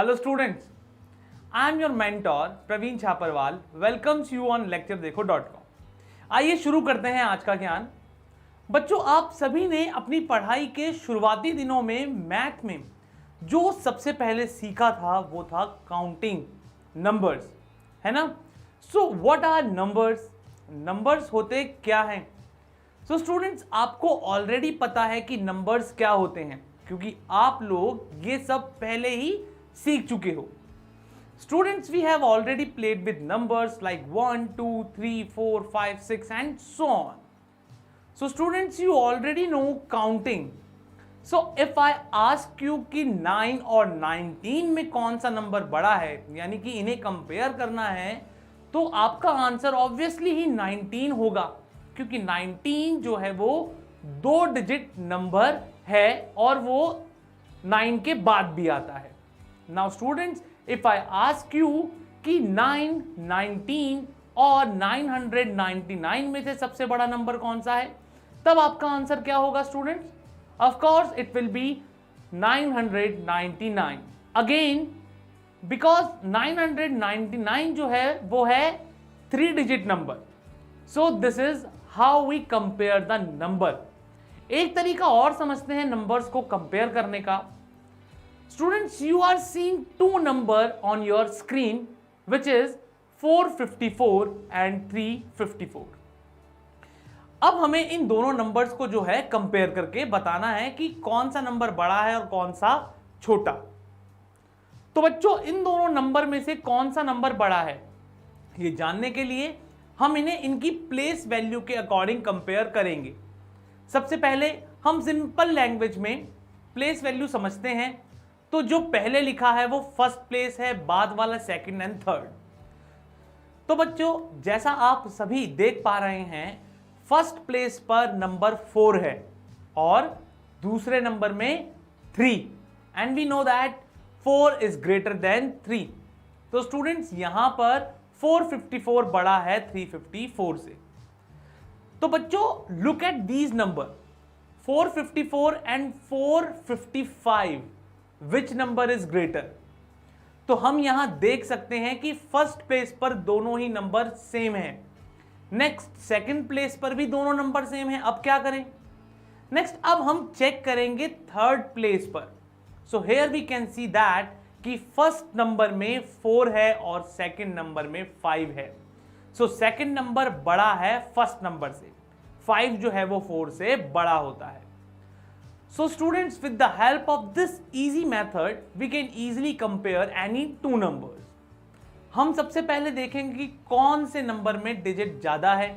Hello students, I am your mentor Praveen Chhaparwal welcomes you on lecturedekho.com। आइए शुरू करते हैं आज का ज्ञान। बच्चों, आप सभी ने अपनी पढ़ाई के शुरुआती दिनों में मैथ में जो सबसे पहले सीखा था वो था काउंटिंग नंबर्स, है ना। So what are numbers? Numbers होते क्या हैं? सो स्टूडेंट्स, आपको ऑलरेडी पता है कि नंबर्स क्या होते हैं क्योंकि आप लोग ये सब पहले ही सीख चुके हो। Students, we have already played with numbers like 1, 2, 3, 4, 5, 6 and so on. So students, you already know counting. So if I ask you कि 9 और 19 में कौन सा नंबर बड़ा है, यानी कि इन्हें कंपेयर करना है, तो आपका आंसर ऑब्वियसली ही 19 होगा क्योंकि 19 जो है वो 2 डिजिट नंबर है और वो 9 के बाद भी आता है। Now students, if I ask you कि 9, 19 और 999 में से सबसे बड़ा नंबर कौन सा है, तब आपका आंसर क्या होगा students? Of course it will be 999. Again, because 999 जो है वो है 3 digit number. So this is how we compare the number. एक तरीका और समझते हैं नंबर्स को कंपेयर करने का। Students, you are seeing two number on your screen which is 454 and 354. अब हमें इन दोनों नंबर्स को जो है कंपेयर करके बताना है कि कौन सा नंबर बड़ा है और कौन सा छोटा। तो बच्चों, इन दोनों नंबर में से कौन सा नंबर बड़ा है ये जानने के लिए हम इन्हें इनकी प्लेस वैल्यू के अकॉर्डिंग कंपेयर करेंगे। सबसे पहले हम सिंपल लैंग्वेज में प्लेस वैल्यू समझते हैं। तो जो पहले लिखा है वो फर्स्ट प्लेस है, बाद वाला सेकंड एंड थर्ड। तो बच्चों, जैसा आप सभी देख पा रहे हैं, फर्स्ट प्लेस पर नंबर 4 है और दूसरे नंबर में 3 and we know that 4 is greater than 3। तो स्टूडेंट्स, यहां पर 454 बड़ा है 354 से। तो बच्चों, look at these number 454 and 455, which number is greater? तो हम यहां देख सकते हैं कि फर्स्ट प्लेस पर दोनों ही नंबर सेम है। नेक्स्ट सेकंड प्लेस पर भी दोनों नंबर सेम है। अब क्या करें? नेक्स्ट अब हम चेक करेंगे थर्ड प्लेस पर। So here we can see that कि फर्स्ट नंबर में 4 है और सेकंड नंबर में 5 है। सो सेकंड नंबर बड़ा है फर्स्ट नंबर से, 5 जो है वो 4 से बड़ा होता है। So students, with the help of this easy method, we can easily compare any two numbers. हम सबसे पहले देखेंगे कि कौन से नंबर में डिजिट ज्यादा है।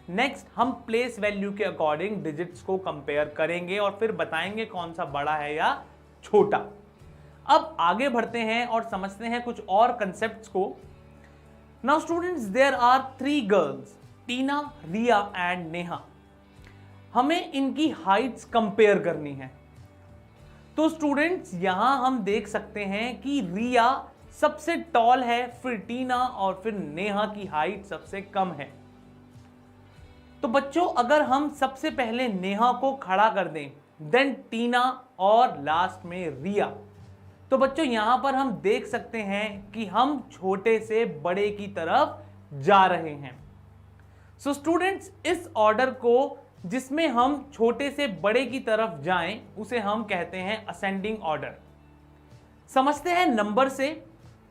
नेक्स्ट हम प्लेस वैल्यू के अकॉर्डिंग डिजिट्स को कंपेयर करेंगे और फिर बताएंगे कौन सा बड़ा है या छोटा। अब आगे बढ़ते हैं और समझते हैं कुछ और कंसेप्ट्स को। Now students, there are 3 girls, Tina, Riya and Neha. हमें इनकी हाइट्स कंपेयर करनी है। तो स्टूडेंट्स, यहां हम देख सकते हैं कि रिया सबसे टॉल है, फिर टीना और फिर नेहा की हाइट सबसे कम है। तो बच्चों, अगर हम सबसे पहले नेहा को खड़ा कर दें, देन टीना और लास्ट में रिया, तो बच्चों यहां पर हम देख सकते हैं कि हम छोटे से बड़े की तरफ जा रहे हैं। सो स्टूडेंट्स, इस ऑर्डर को जिसमें हम छोटे से बड़े की तरफ जाएं उसे हम कहते हैं असेंडिंग ऑर्डर। समझते हैं नंबर से।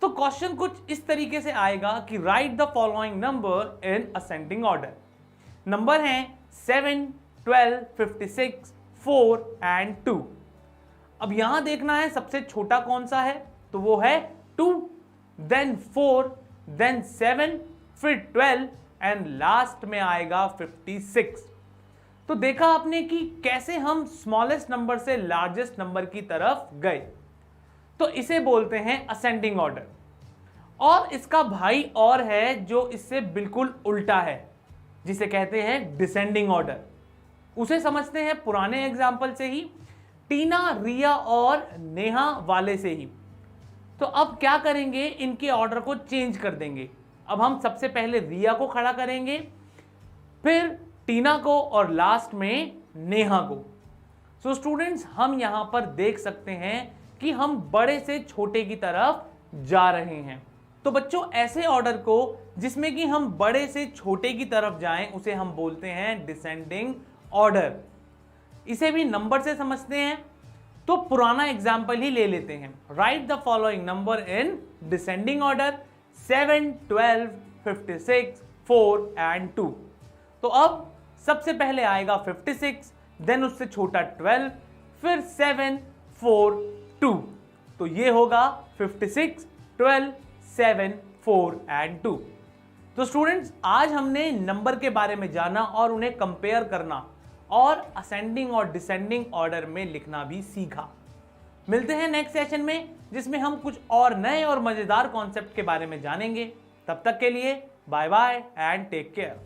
तो क्वेश्चन कुछ इस तरीके से आएगा कि right the following number in ascending order. Number हैं 7, 12, 56, 4 एंड 2। अब यहां देखना है सबसे छोटा कौन सा है, तो वो है 2, देन 4, देन 7, फिर 12 एंड लास्ट में आएगा 56। तो देखा आपने कि कैसे हम स्मॉलेस्ट नंबर से लार्जेस्ट नंबर की तरफ गए। तो इसे बोलते हैं असेंडिंग ऑर्डर। और इसका भाई और है जो इससे बिल्कुल उल्टा है, जिसे कहते हैं डिसेंडिंग ऑर्डर। उसे समझते हैं पुराने एग्जाम्पल से ही, टीना, रिया और नेहा वाले से ही। तो अब क्या करेंगे, इनके ऑर्डर को चेंज कर देंगे। अब हम सबसे पहले रिया को खड़ा करेंगे, फिर टीना को और लास्ट में नेहा को। सो स्टूडेंट्स, हम यहां पर देख सकते हैं कि हम बड़े से छोटे की तरफ जा रहे हैं। तो बच्चों ऐसे ऑर्डर को जिसमें कि हम बड़े से छोटे की तरफ जाएं उसे हम बोलते हैं डिसेंडिंग ऑर्डर। इसे भी नंबर से समझते हैं, तो पुराना एग्जाम्पल ही ले लेते हैं। Right the following number in descending order 7, 12, 56, 4 and 2। तो अब सबसे पहले आएगा 56, देन उससे छोटा 12, फिर 7, 4, 2। तो ये होगा 56, 12, 7, 4 एंड 2। तो स्टूडेंट्स आज हमने नंबर के बारे में जाना और उन्हें कंपेयर करना और असेंडिंग और डिसेंडिंग ऑर्डर में लिखना भी सीखा। मिलते हैं नेक्स्ट सेशन में जिसमें हम कुछ और नए और मजेदार कॉन्सेप्ट के बारे में जानेंगे। तब तक के लिए bye bye and take care.